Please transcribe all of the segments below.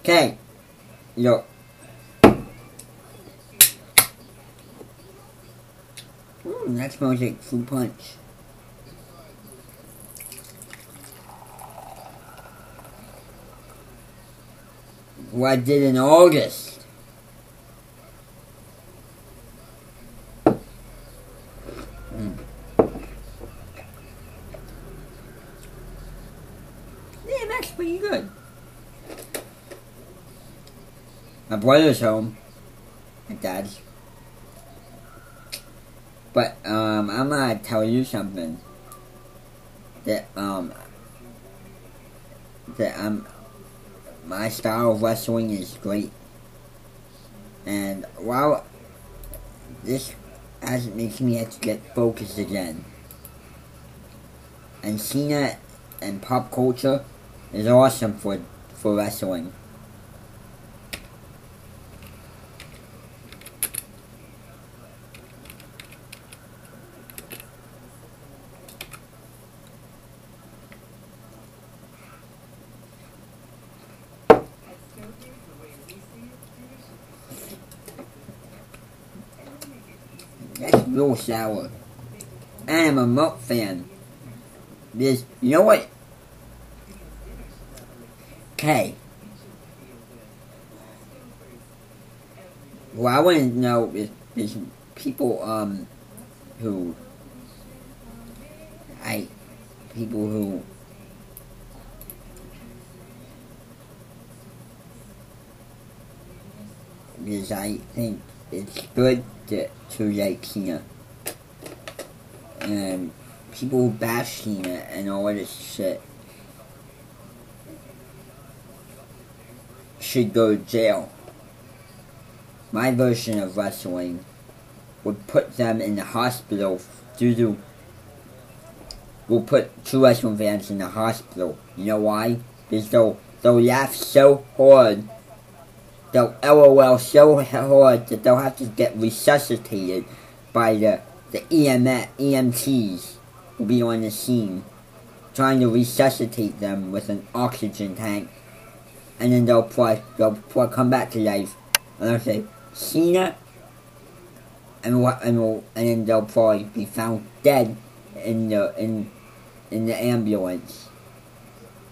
Okay, look. That smells like fruit punch. What I did in August. Yeah, that's pretty good. My brother's home. My dad's. But, I'm gonna tell you something. That, my style of wrestling is great. And while this makes me have to get focused again. And CENA and pop culture is awesome for wrestling. That's real sour. I am a milk fan. Because, you know what? Okay. What I want to know is people, because I think it's good to like CENA. And people who bash CENA and all this shit should go to jail. My version of wrestling would put them in the hospital will put true wrestling fans in the hospital. You know why? Because they'll laugh so hard, they'll LOL so hard that they'll have to get resuscitated by the EMTs will be on the scene trying to resuscitate them with an oxygen tank, and then they'll probably come back to life, and they'll say CENA, and then they'll probably be found dead in the ambulance.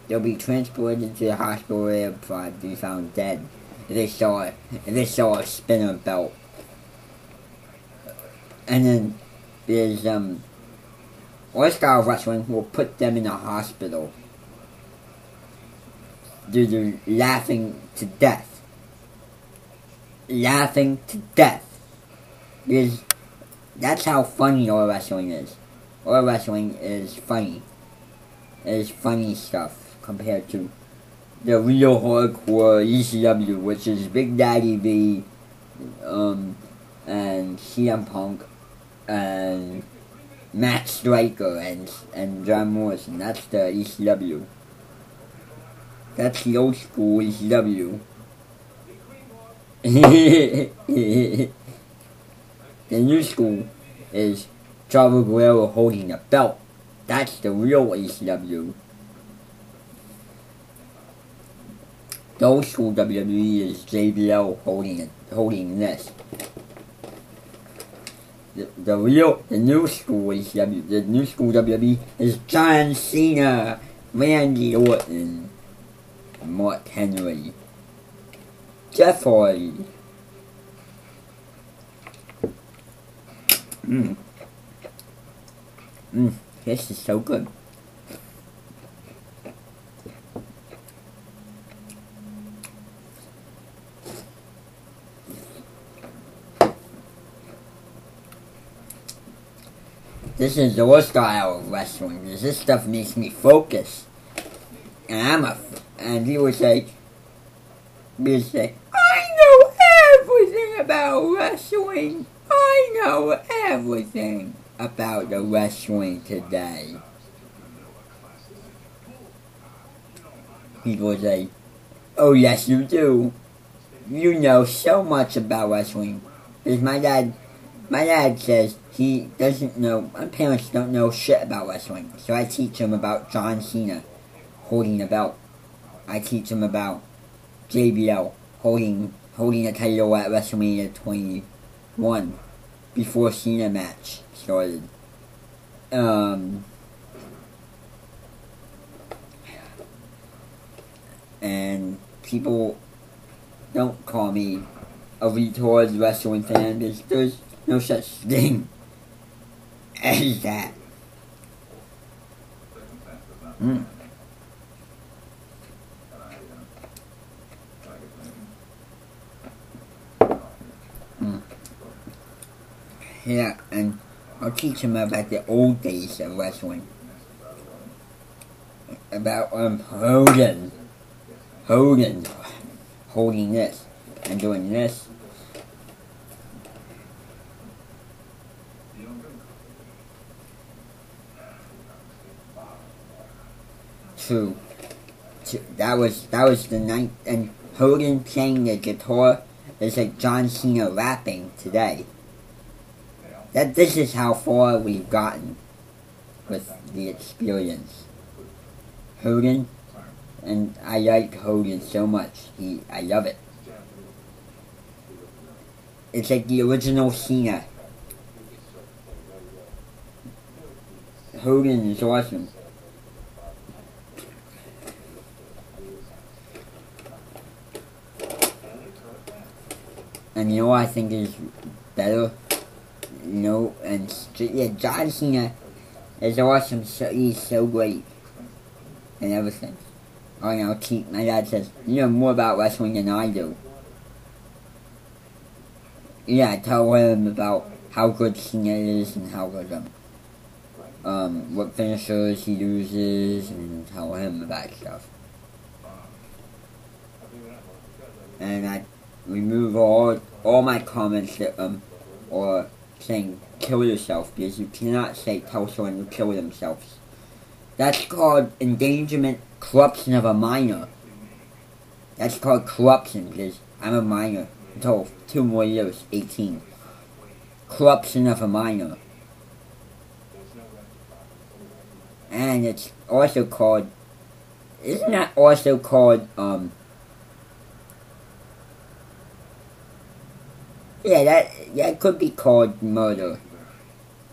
They'll be transported to the hospital where they'll probably be found dead if they saw a spinner belt. And then there's our style of wrestling will put them in the hospital due to laughing to death. Laughing to death. Because that's how funny our wrestling is. Our wrestling is funny. It is funny stuff compared to the real hardcore ECW, which is Big Daddy V, and CM Punk, and Matt Striker, and John Morrison. That's the ECW. That's the old school ECW. The new school is Chavo Guerrero holding a belt. That's the real ECW. The old school WWE is JBL holding this. The new school ECW, the new school WWE is John Cena, Randy Orton, Mark Henry, Jeff Hardy. This is so good. This is your style of wrestling. This stuff makes me focus. And he would say, I know everything about wrestling. I know everything about the wrestling today. People say, oh yes you do. You know so much about wrestling. Because my dad says he doesn't know, my parents don't know shit about wrestling. So I teach him about John Cena holding the belt. I teach him about JBL holding the title at WrestleMania 21 before CENA match started. And people don't call me a retard wrestling fan, because there's no such thing as that. Yeah, and I'll teach him about the old days of wrestling. About Hogan holding this and doing this. True. That was the night, and Hogan playing the guitar is like John Cena rapping today. This is how far we've gotten with the experience. Hogan, and I like Hogan so much. I love it. It's like the original Cena. Hogan is awesome. And you know what I think is better? You know, and yeah, John Cena is awesome. He's so great and everything. Oh, you know, my dad says, you know more about wrestling than I do. Yeah, I tell him about how good Cena is and how good what finishers he uses, and tell him about stuff. And I remove all my comments that or saying kill yourself, because you cannot say tell someone to kill themselves. That's called endangerment, corruption of a minor. That's called corruption, because I'm a minor until 2 more years, 18. Corruption of a minor. And it's also called, isn't that also called, yeah, that could be called murder.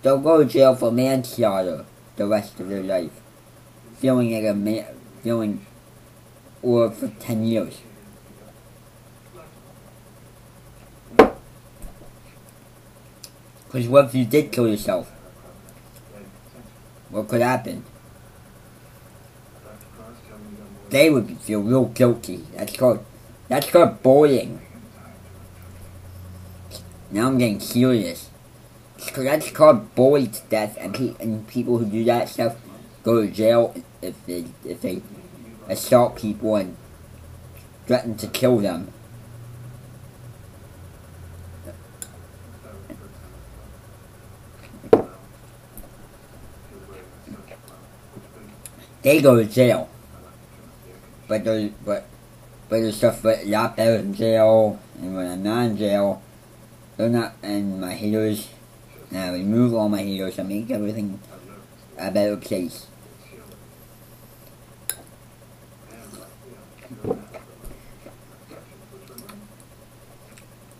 They'll go to jail for manslaughter the rest of their life. Or for 10 years. Because what if you did kill yourself? What could happen? They would feel real guilty. That's called bullying. Now I'm getting serious. That's called bully to death, and people who do that stuff go to jail if they assault people and threaten to kill them. They go to jail, but there's stuff a lot better in jail, and when I'm not in jail, they're not. And my haters, and I remove all my haters and make everything a better place.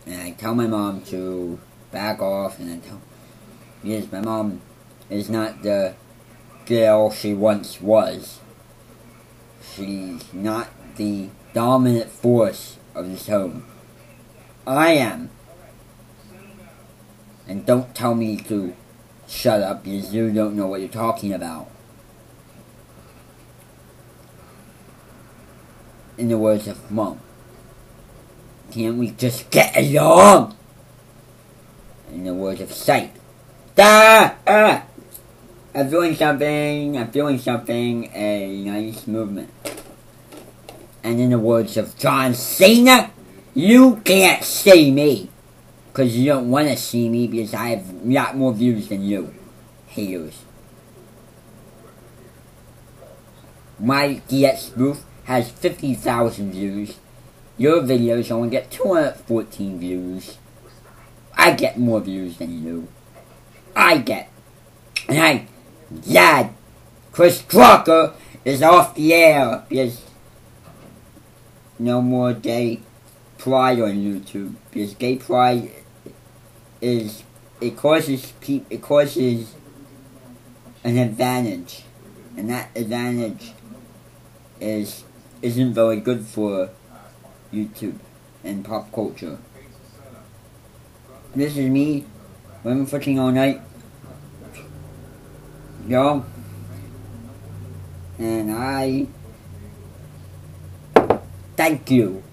And I tell my mom to back off, and I tell, because my mom is not the girl she once was. She's not the dominant force of this home. I am. And don't tell me to shut up, because you don't know what you're talking about. In the words of Mom, can't we just get along? In the words of Sight, I'm feeling something, a nice movement. And in the words of John Cena, you can't see me. Because you don't want to see me, because I have a lot more views than you. Haters. My DX booth has 50,000 views. Your videos only get 214 views. I get more views than you. And Dad, Chris Crocker is off the air, because no more gay pride on YouTube, because gay pride is, it causes an advantage, and that advantage isn't very good for YouTube and pop culture. This is me, women fucking all night, yo, and I thank you.